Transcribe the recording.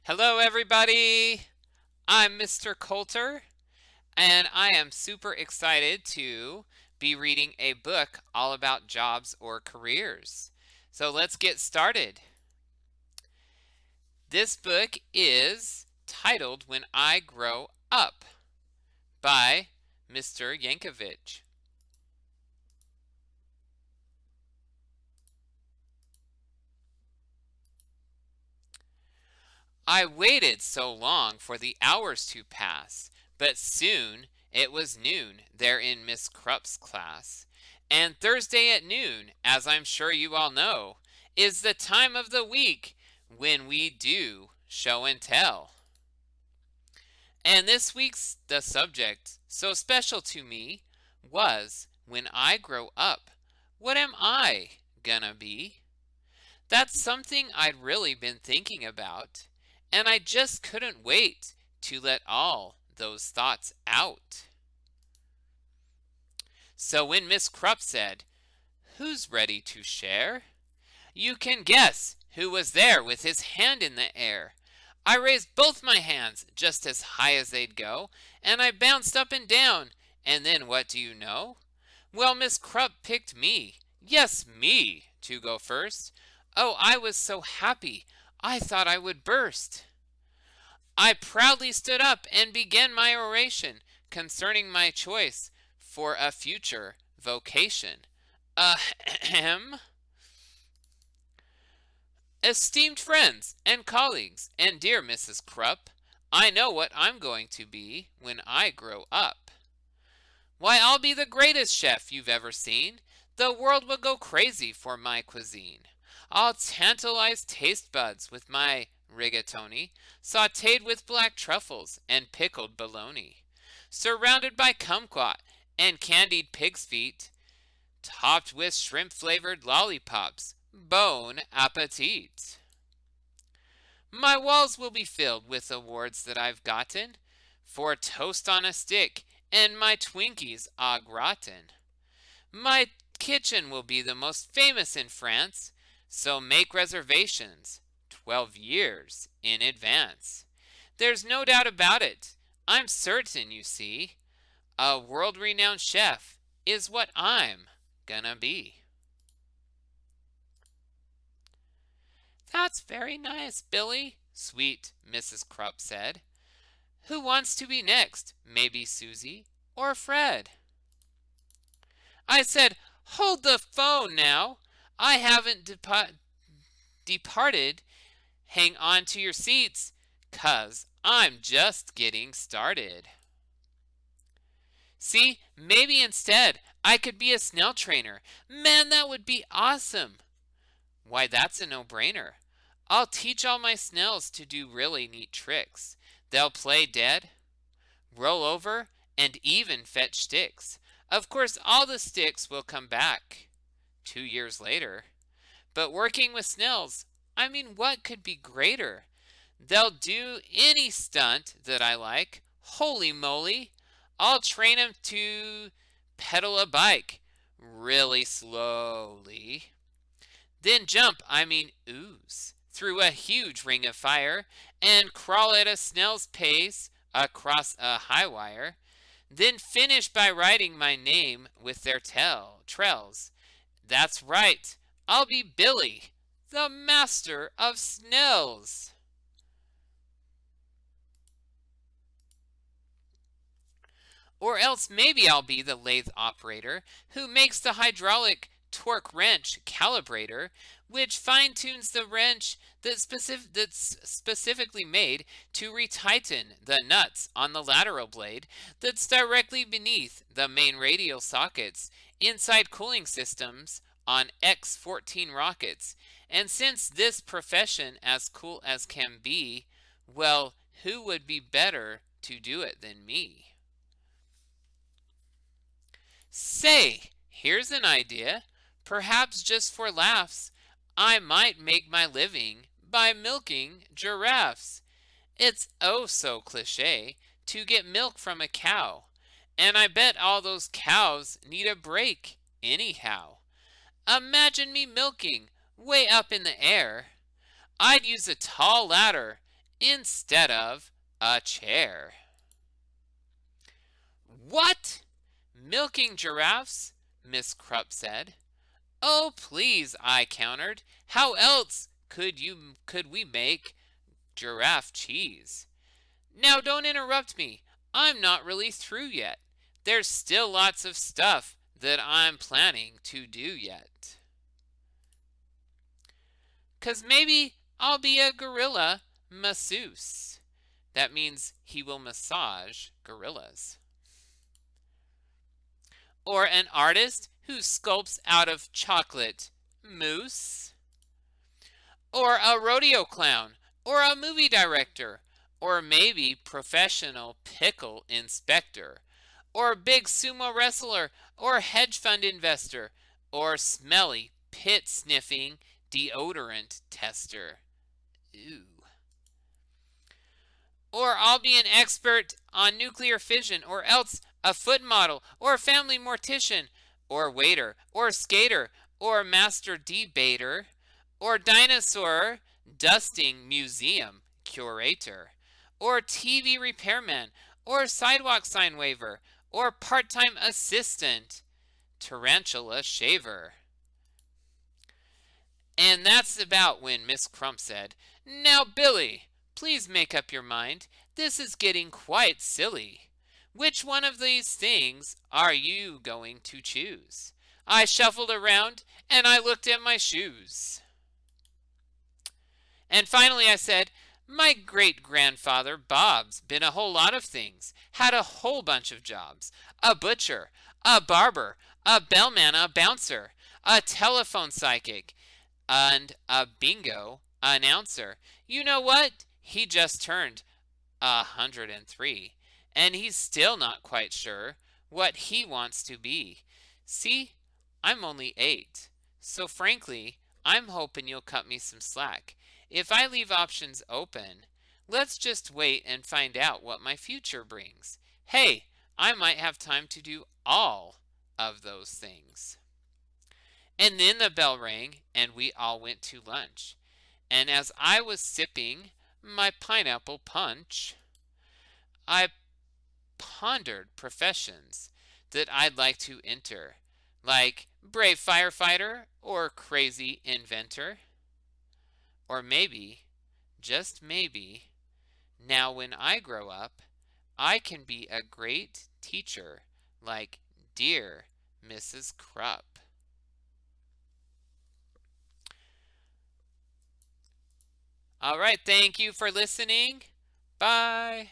Hello, everybody. I'm Mr. Coulter, and I am super excited to be reading a book all about jobs or careers. So let's get started. This book is titled When I Grow Up by Mr. Yankovic. I waited so long for the hours to pass, but soon it was noon there in Miss Krupp's class. And Thursday at noon, as I'm sure you all know, is the time of the week when we do show and tell. And this week's the subject, so special to me, was when I grow up, what am I gonna be? That's something I'd really been thinking about, and I just couldn't wait to let all those thoughts out. So when Miss Krupp said, "Who's ready to share?" you can guess who was there with his hand in the air. I raised both my hands just as high as they'd go, and I bounced up and down, and then what do you know? Well, Miss Krupp picked me, yes, me, to go first. Oh, I was so happy, I thought I would burst. I proudly stood up and began my oration concerning my choice for a future vocation. Ahem. Esteemed friends and colleagues and dear Mrs. Krupp, I know what I'm going to be when I grow up. Why, I'll be the greatest chef you've ever seen. The world will go crazy for my cuisine. I'll tantalize taste buds with my rigatoni, sautéed with black truffles and pickled bologna, surrounded by kumquat and candied pig's feet, topped with shrimp-flavored lollipops. Bon appetit! My walls will be filled with awards that I've gotten for toast on a stick and my Twinkies au gratin. My kitchen will be the most famous in France, so make reservations 12 years in advance. There's no doubt about it. I'm certain, you see, a world-renowned chef is what I'm gonna be. That's very nice, Billy, sweet Mrs. Krupp said. Who wants to be next? Maybe Susie or Fred? I said, hold the phone now. I haven't departed. Hang on to your seats, 'cause I'm just getting started. See, maybe instead I could be a snail trainer. Man, that would be awesome. Why, that's a no-brainer. I'll teach all my snails to do really neat tricks. They'll play dead, roll over, and even fetch sticks. Of course, all the sticks will come back 2 years later. But working with snails, I mean, what could be greater? They'll do any stunt that I like. Holy moly! I'll train them to pedal a bike really slowly. Then jump, I mean ooze, through a huge ring of fire and crawl at a snail's pace across a high wire. Then finish by writing my name with their trails. That's right, I'll be Billy, the master of snails. Or else maybe I'll be the lathe operator who makes the hydraulic torque wrench calibrator, which fine-tunes the wrench that's specifically made to retighten the nuts on the lateral blade that's directly beneath the main radial sockets inside cooling systems on X-14 rockets. And since this profession as cool as can be, well, who would be better to do it than me? Say, here's an idea. Perhaps just for laughs, I might make my living by milking giraffes. It's oh so cliche to get milk from a cow, and I bet all those cows need a break anyhow. Imagine me milking way up in the air. I'd use a tall ladder instead of a chair. What? Milking giraffes? Miss Krupp said. Oh, please, I countered. How else could we make giraffe cheese? Now don't interrupt me. I'm not really through yet. There's still lots of stuff that I'm planning to do yet. 'Cause maybe I'll be a gorilla masseuse. That means he will massage gorillas. Or an artist who sculpts out of chocolate mousse. Or a rodeo clown. Or a movie director. Or maybe professional pickle inspector. Or big sumo wrestler. Or hedge fund investor. Or smelly pit sniffing deodorant tester. Ooh. Or I'll be an expert on nuclear fission, or else a foot model, or a family mortician, or waiter, or skater, or master debater, or dinosaur dusting museum curator, or TV repairman, or sidewalk sign waver, or part-time assistant tarantula shaver. And that's about when Miss Crump said, Now, Billy, please make up your mind. This is getting quite silly. Which one of these things are you going to choose? I shuffled around and I looked at my shoes. And finally I said, my great-grandfather Bob's been a whole lot of things. Had a whole bunch of jobs. A butcher, a barber, a bellman, a bouncer, a telephone psychic, and a bingo announcer. You know what? He just turned 103, and he's still not quite sure what he wants to be. See, I'm only 8, so frankly, I'm hoping you'll cut me some slack. If I leave options open, let's just wait and find out what my future brings. Hey, I might have time to do all of those things. And then the bell rang, and we all went to lunch. And as I was sipping my pineapple punch, I pondered professions that I'd like to enter, like brave firefighter or crazy inventor. Or maybe, just maybe, now when I grow up, I can be a great teacher like dear Mrs. Krupp. All right, thank you for listening. Bye.